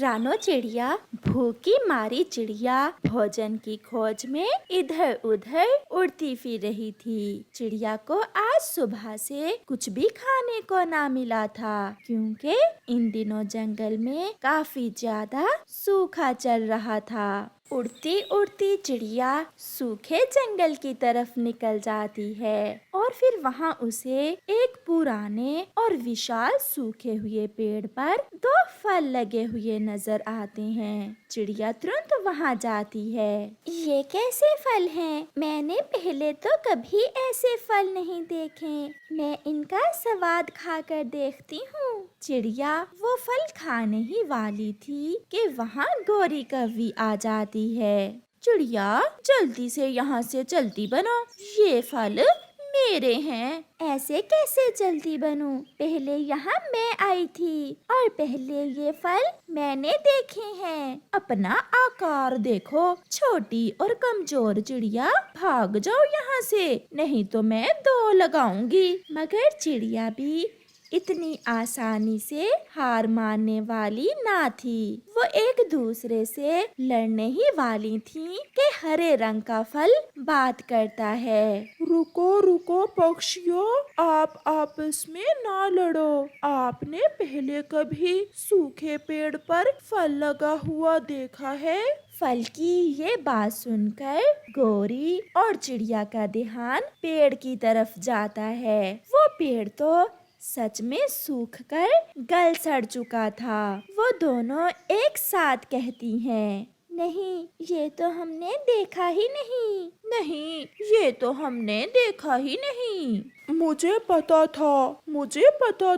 रानो चिड़िया भूखी मारी चिड़िया भोजन की खोज में इधर उधर उड़ती फिर रही थी। चिड़िया को आज सुबह से कुछ भी खाने को ना मिला था, क्योंकि इन दिनों जंगल में काफी ज्यादा सूखा चल रहा था। उड़ती उड़ती चिड़िया सूखे जंगल की तरफ निकल जाती है और फिर वहाँ उसे एक पुराने और विशाल सूखे हुए पेड़ पर 2 फल लगे हुए नजर आते हैं। चिड़िया तुरंत वहाँ जाती है। ये कैसे फल हैं? मैंने पहले तो कभी ऐसे फल नहीं देखे। मैं इनका स्वाद खाकर देखती हूँ। चिड़िया वो फल खाने ही वाली थी कि वहाँ गोरी कौवी आ जाती है। चिड़िया जल्दी से यहाँ से चलती बनो, ये फल मेरे हैं। ऐसे कैसे जल्दी बनूं? पहले यहाँ मैं आई थी और पहले ये फल मैंने देखे हैं। अपना आकार देखो, छोटी और कमजोर चिड़िया, भाग जाओ यहाँ से, नहीं तो मैं 2 लगाऊंगी। मगर चिड़िया भी इतनी आसानी से हार मानने वाली ना थी। वो एक दूसरे से लड़ने ही वाली थी कि हरे रंग का फल बात करता है। रुको रुको पक्षियों, आप आपस में ना लड़ो। आपने पहले कभी सूखे पेड़ पर फल लगा हुआ देखा है? फल की ये बात सुनकर गोरी और चिड़िया का ध्यान पेड़ की तरफ जाता है। वो पेड़ तो सच में सूखकर गल सड़ चुका था। वो दोनों एक साथ कहती हैं, नहीं, ये तो हमने देखा ही नहीं। नहीं, ये तो हमने देखा ही नहीं। मुझे पता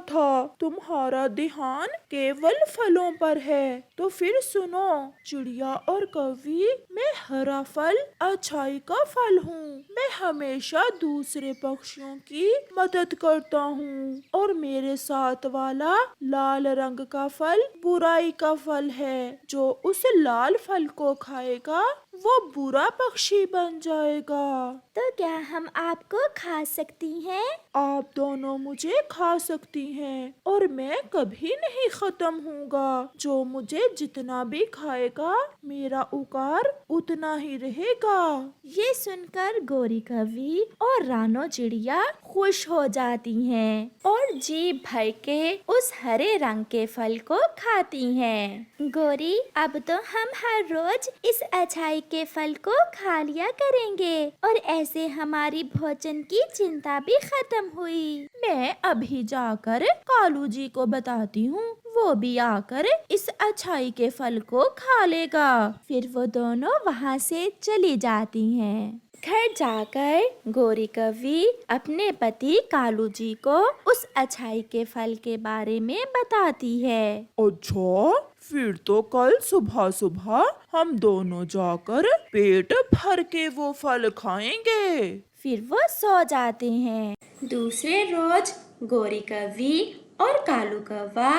था तुम्हारा ध्यान केवल फलों पर है। तो फिर सुनो चिड़िया और कौवी, मैं हरा फल अच्छाई का फल हूँ। मैं हमेशा दूसरे पक्षियों की मदद करता हूँ और मेरे साथ वाला लाल रंग का फल बुराई का फल है। जो उस लाल फल को खाएगा वो बुरा पक्षी बन जाएगा। तो क्या हम आपको खा सकती हैं? आप दोनों मुझे खा सकती हैं और मैं कभी नहीं खत्म होऊंगा। जो मुझे जितना भी खाएगा मेरा उकार उतना ही रहेगा। ये सुनकर गोरी कौवी और रानो चिड़िया खुश हो जाती हैं और जी भर के उस हरे रंग के फल को खाती हैं। गोरी, अब तो हम हर रोज इस अच्छाई के फल को खा लिया करेंगे और ऐसे हमारी भोजन की चिंता भी खत्म हुई। मैं अभी जाकर कालू जी को बताती हूँ, वो भी आकर इस अच्छाई के फल को खा लेगा। फिर वो दोनों वहाँ से चली जाती हैं। घर जाकर गोरी कौवी अपने पति कालू जी को उस अच्छाई के फल के बारे में बताती है। अच्छा, फिर तो कल सुबह सुबह हम दोनों जाकर पेट भर के वो फल खाएंगे। फिर वो सो जाते हैं। दूसरे रोज गोरी कौवी और कालू कौवा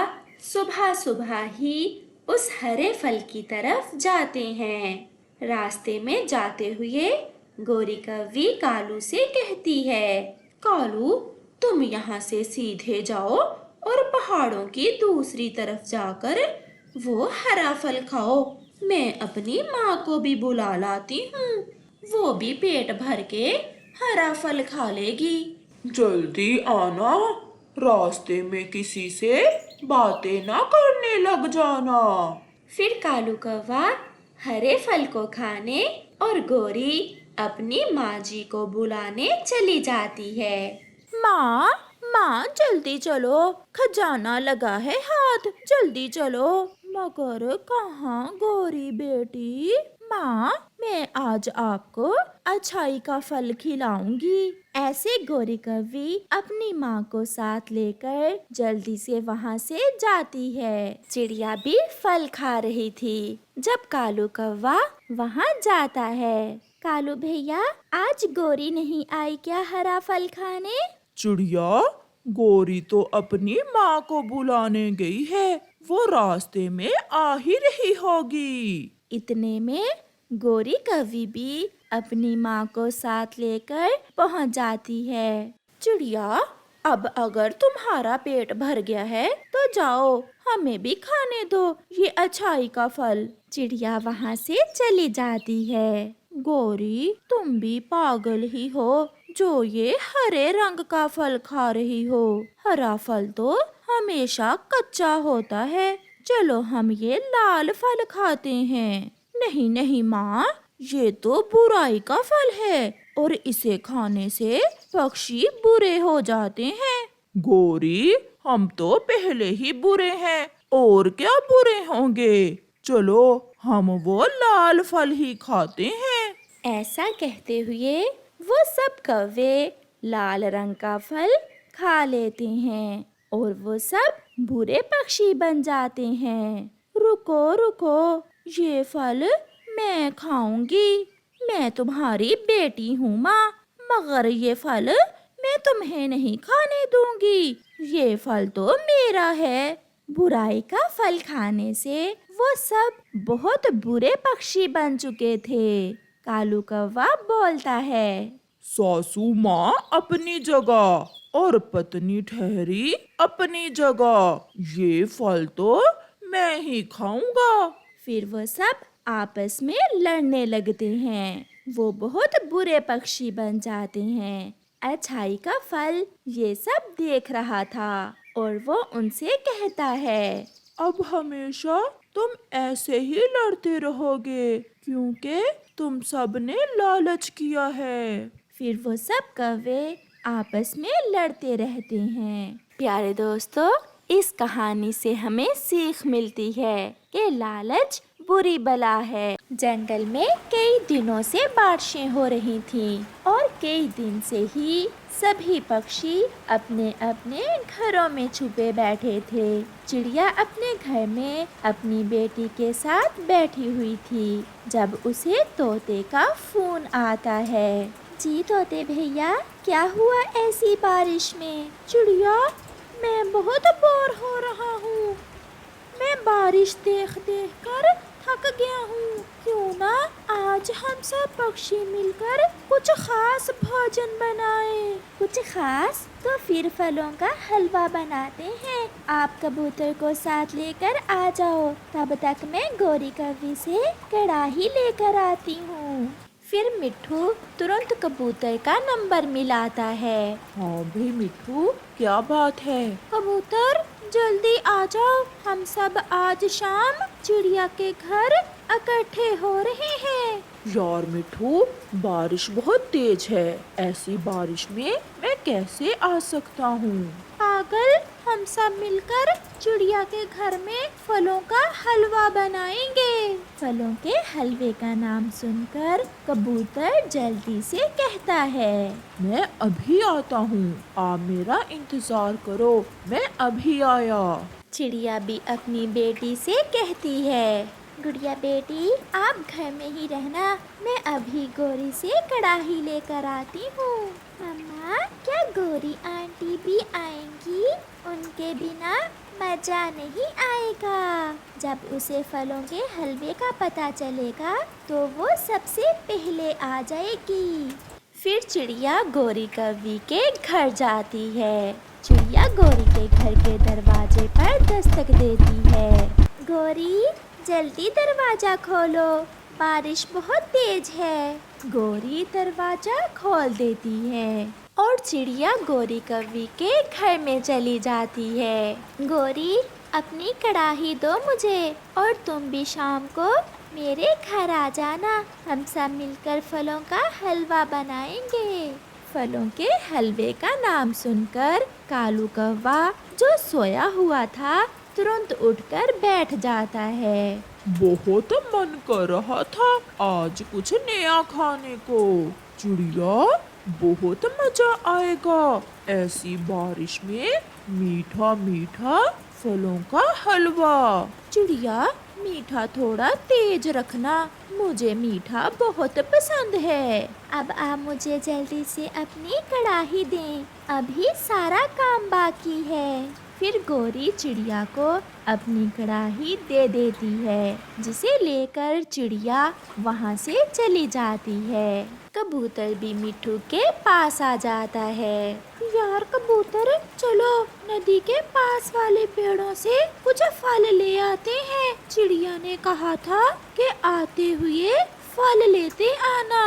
सुबह सुबह ही उस हरे फल की तरफ जाते हैं। रास्ते में जाते हुए गोरी कौवी कालू से कहती है, कालू, तुम यहाँ से सीधे जाओ और पहाड़ों की दूसरी तरफ जाकर वो हरा फल खाओ। मैं अपनी माँ को भी बुला लाती हूँ, वो भी पेट भर के हरा फल खा लेगी। जल्दी आना, रास्ते में किसी से बातें ना करने लग जाना। फिर कालू कौवा हरे फल को खाने और गोरी अपनी माँ जी को बुलाने चली जाती है। माँ, माँ जल्दी चलो, खजाना लगा है हाथ, जल्दी चलो। मगर कहाँ गोरी बेटी? माँ, मैं आज आपको अच्छाई का फल खिलाऊंगी। ऐसे गोरी कौवी अपनी माँ को साथ लेकर जल्दी से वहाँ से जाती है। चिड़िया भी फल खा रही थी जब कालू कौवा वहाँ जाता है। कालू भैया, आज गोरी नहीं आई क्या हरा फल खाने? चिड़िया, गोरी तो अपनी माँ को बुलाने गई है, वो रास्ते में आ ही रही होगी। इतने में गोरी कौवी भी अपनी माँ को साथ लेकर पहुँच जाती है। चिड़िया, अब अगर तुम्हारा पेट भर गया है तो जाओ, हमें भी खाने दो ये अच्छाई का फल। चिड़िया वहाँ से चली जाती है। गौरी, तुम भी पागल ही हो जो ये हरे रंग का फल खा रही हो। हरा फल तो हमेशा कच्चा होता है। चलो हम ये लाल फल खाते हैं। नहीं नहीं माँ, ये तो बुराई का फल है और इसे खाने से पक्षी बुरे हो जाते हैं। गौरी, हम तो पहले ही बुरे हैं, और क्या बुरे होंगे। चलो हम वो लाल फल ही खाते हैं। ऐसा कहते हुए वो सब कौवे लाल रंग का फल खा लेते हैं और वो सब बुरे पक्षी बन जाते हैं। रुको रुको, ये फल मैं खाऊंगी। मैं तुम्हारी बेटी हूँ माँ, मगर ये फल मैं तुम्हें नहीं खाने दूंगी। ये फल तो मेरा है। बुराई का फल खाने से वो सब बहुत बुरे पक्षी बन चुके थे। कालू कौवा बोलता है, सासू माँ अपनी जगह और पत्नी ठहरी अपनी जगह। ये फल तो मैं ही खाऊंगा। फिर वो सब आपस में लड़ने लगते हैं। वो बहुत बुरे पक्षी बन जाते हैं। अच्छाई का फल ये सब देख रहा था और वो उनसे कहता है, अब हमेशा तुम ऐसे ही लड़ते रहोगे क्योंकि तुम सब ने लालच किया है। फिर वो सब कौवे आपस में लड़ते रहते हैं। प्यारे दोस्तों, इस कहानी से हमें सीख मिलती है कि लालच बुरी बला है। जंगल में कई दिनों से बारिशें हो रही थीं और कई दिन से ही सभी पक्षी अपने अपने घरों में छुपे बैठे थे। चिड़िया अपने घर में अपनी बेटी के साथ बैठी हुई थी जब उसे तोते का फोन आता है। जी तोते भैया, क्या हुआ ऐसी बारिश में? चिड़िया, मैं बहुत बोर हो रहा हूँ। मैं बारिश देख देख कर थक गया हूँ। क्यों ना आज हम सब पक्षी मिलकर कुछ खास भोजन बनाएं। कुछ खास? तो फिर फलों का हलवा बनाते हैं। आप कबूतर को साथ लेकर आ जाओ, तब तक मैं गौरी कौवी से कड़ाही लेकर आती हूँ। फिर मिट्ठू तुरंत कबूतर का नंबर मिलाता है। हाँ भाई मिट्ठू, क्या बात है? कबूतर जल्दी आ जाओ, हम सब आज शाम चिड़िया के घर इकट्ठे हो रहे हैं। यार मिट्ठू, बारिश बहुत तेज है। ऐसी बारिश में मैं कैसे आ सकता हूँ? पागल, हम सब मिलकर चिड़िया के घर में फलों का हलवा बनाएंगे। फलों के हलवे का नाम सुनकर कबूतर जल्दी से कहता है, मैं अभी आता हूँ, आप मेरा इंतजार करो, मैं अभी आया। चिड़िया भी अपनी बेटी से कहती है, गुड़िया बेटी, आप घर में ही रहना, मैं अभी गौरी से कड़ाही लेकर आती हूँ। अम्मा, क्या गौरी आंटी भी आएंगी? उनके बिना मजा नहीं आएगा। जब उसे फलों के हलवे का पता चलेगा तो वो सबसे पहले आ जाएगी। फिर चिड़िया गौरी कौवी के घर जाती है। चिड़िया गौरी के घर के दरवाजे पर दस्तक देती है। गौरी, जल्दी दरवाजा खोलो, बारिश बहुत तेज है। गौरी दरवाजा खोल देती है और चिड़िया गौरी कौवी के घर में चली जाती है। गौरी, अपनी कड़ाही दो मुझे और तुम भी शाम को मेरे घर आ जाना। हम सब मिलकर फलों का हलवा बनाएंगे। फलों के हलवे का नाम सुनकर कालू कौवा जो सोया हुआ था तुरंत उठकर बैठ जाता है। बहुत मन कर रहा था आज कुछ नया खाने को। चिड़िया, बहुत मजा आएगा ऐसी बारिश में मीठा मीठा फलों का हलवा। चिड़िया, मीठा थोड़ा तेज रखना, मुझे मीठा बहुत पसंद है। अब आप मुझे जल्दी से अपनी कड़ाही दें, अभी सारा काम बाकी है। फिर गौरी चिड़िया को अपनी कड़ाही दे देती है, जिसे लेकर चिड़िया वहाँ से चली जाती है। कबूतर भी मिट्ठू के पास आ जाता है। यार कबूतर, चलो नदी के पास वाले पेड़ों से कुछ फल ले आते हैं। चिड़िया ने कहा था कि आते हुए फल लेते आना।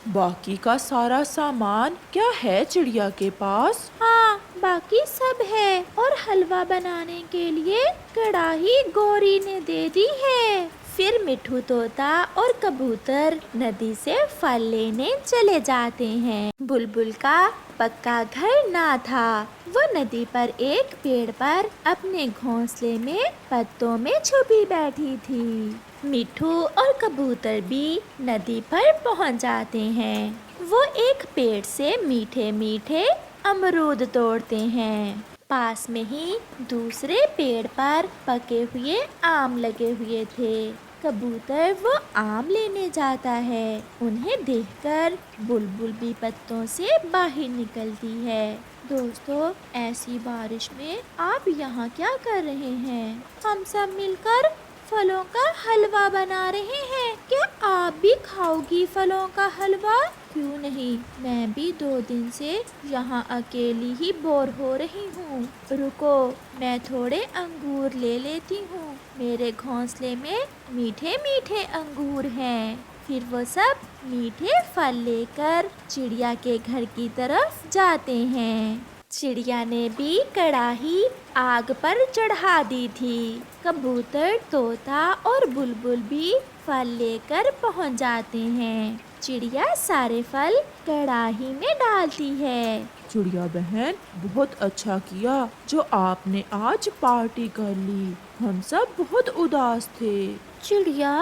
बाकी का सारा सामान क्या है चिड़िया के पास? हाँ, बाकी सब है और हलवा बनाने के लिए कढ़ाई गौरी ने दे दी है। फिर मिठू तोता और कबूतर नदी से फल लेने चले जाते हैं। बुलबुल का पक्का घर ना था। वो नदी पर एक पेड़ पर अपने घोंसले में पत्तों में छुपी बैठी थी। मिठू और कबूतर भी नदी पर पहुंच जाते हैं। वो एक पेड़ से मीठे मीठे अमरूद तोड़ते हैं। पास में ही दूसरे पेड़ पर पके हुए आम लगे हुए थे। कबूतर वो आम लेने जाता है। उन्हें देखकर बुलबुल भी पत्तों से बाहर निकलती है। दोस्तों, ऐसी बारिश में आप यहाँ क्या कर रहे हैं? हम सब मिलकर फलों का हलवा बना रहे हैं। क्या आप भी खाओगी फलों का हलवा? क्यों नहीं, मैं भी 2 दिन से यहाँ अकेली ही बोर हो रही हूँ। रुको, मैं थोड़े अंगूर ले लेती हूँ। मेरे घोंसले में मीठे मीठे अंगूर हैं। फिर वो सब मीठे फल लेकर चिड़िया के घर की तरफ जाते हैं। चिड़िया ने भी कढ़ाई आग पर चढ़ा दी थी। कबूतर, तोता और बुलबुल भी फल लेकर पहुंच जाते हैं। चिड़िया सारे फल कढ़ाई में डालती है। चिड़िया बहन, बहुत अच्छा किया जो आपने आज पार्टी कर ली। हम सब बहुत उदास थे। चिड़िया,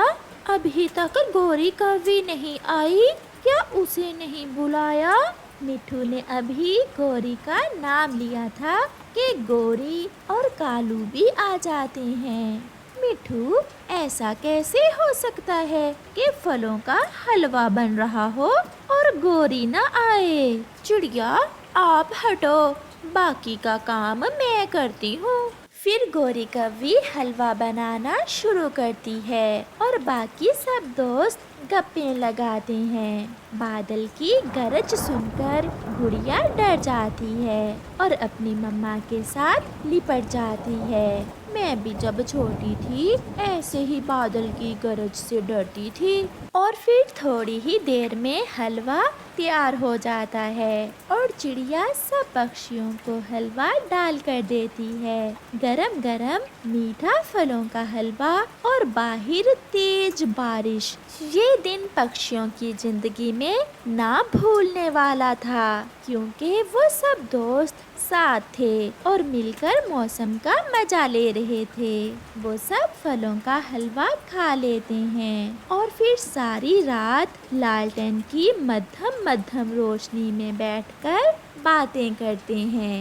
अभी तक गौरी कभी नहीं आई, क्या उसे नहीं बुलाया? मिठू ने अभी गौरी का नाम लिया था कि गौरी और कालू भी आ जाते हैं। मिठू, ऐसा कैसे हो सकता है कि फलों का हलवा बन रहा हो और गौरी न आए? चिड़िया, आप हटो, बाकी का काम मैं करती हूँ। फिर गौरी कव्वी हलवा बनाना शुरू करती है और बाकी सब दोस्त गप्पे लगाते हैं। बादल की गरज सुनकर गुड़िया डर जाती है और अपनी मम्मा के साथ लिपट जाती है। मैं भी जब छोटी थी ऐसे ही बादल की गरज से डरती थी। और फिर थोड़ी ही देर में हलवा तैयार हो जाता है और चिड़िया सब पक्षियों को हलवा डाल कर देती है। गरम गरम मीठा फलों का हलवा और बाहर तेज बारिश। ये दिन पक्षियों की जिंदगी में ना भूलने वाला था, क्योंकि वो सब दोस्त साथ थे और मिलकर मौसम का मजा ले रहे थे। वो सब फलों का हलवा खा लेते हैं और फिर सारी रात लालटेन की मध्यम मध्यम रोशनी में बैठकर बातें करते हैं।